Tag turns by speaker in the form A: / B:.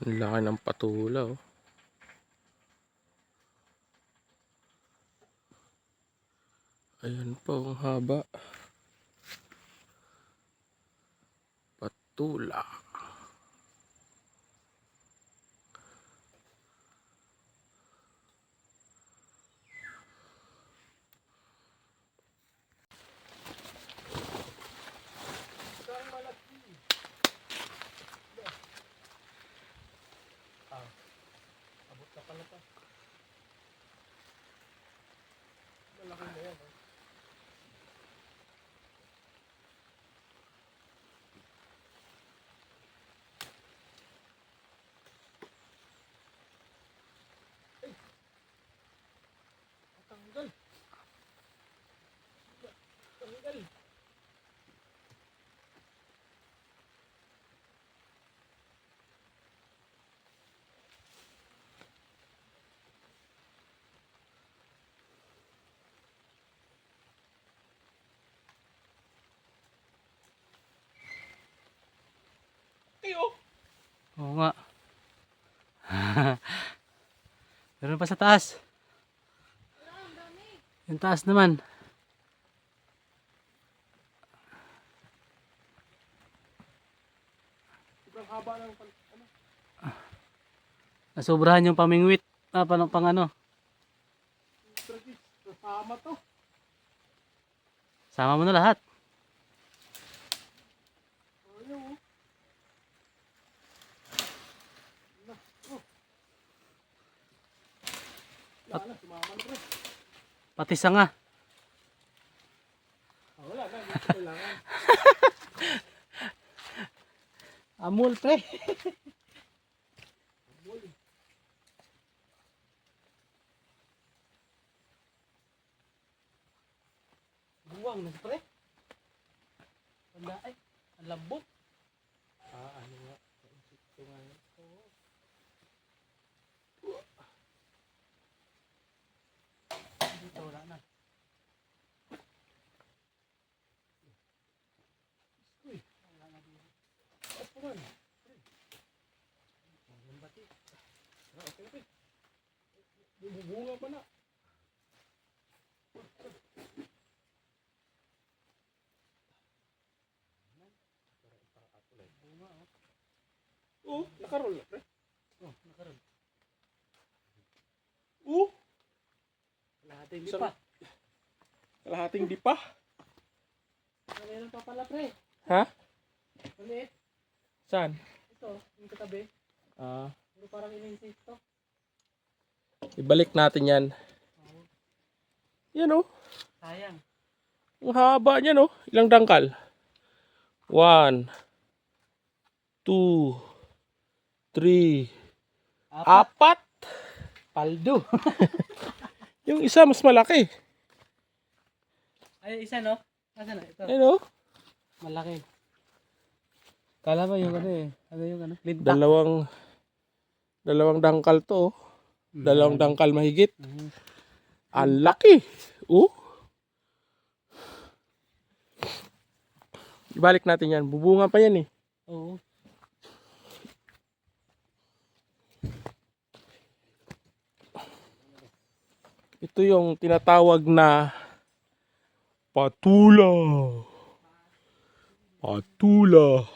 A: Ang laki ng patula, oh. Ayan po, ang haba. Patula. Abot na pala pa. Malaki na yan, oh. Tanggal. Tanggal. Tiyo.
B: Oo nga. Meron pa sa taas. Yung taas naman.
A: Sobrang haba ng ano.
B: Nasobrahan yung pamingwit. Pang ano.
A: Kasama to.
B: Sama mo na lahat.
A: Ayaw, oh. Wala na, sumama na, pre.
B: Pati sanga.
A: Wala na, hindi ko kailangan.
B: Amul pre. Buwang na pre. Wala ay. Ang lambot.
A: Ano nga. Ito nga yun.
B: Dito wala na. Uy. Wala na dito.
A: Opo man.
B: Ang bati.
A: Okay, pre. Bubunga pa na. Oh, nakaroll na, pre.
B: Oh, nakaroon.
A: Oh,
B: Kalahating di pa.
A: kalahating di pa.
B: Meron pa pala pre.
A: Ha?
B: Maliit.
A: Saan?
B: Ito, yung katabi. Pero parang in-insist to.
A: Ibalik natin yan.
B: Oh,
A: Yan, oh.
B: sayang.
A: Ang haba niyan, oh. Ilang dangkal? 1, 2, 3, 4.
B: Paldo.
A: Yung isa mas malaki.
B: Ay, isa no? Asa na? Ito.
A: Ayun, oh.
B: Malaki. Kala mo yung ano eh. Ano yung ano? Lintak.
A: Dalawang dangkal to, oh. Dalawang dangkal mahigit.
B: Mhm.
A: Ang laki. Oh. Ibalik natin yan. Bubunga pa yan, eh.
B: Oo.
A: Ito yung tinatawag na patula. Patula.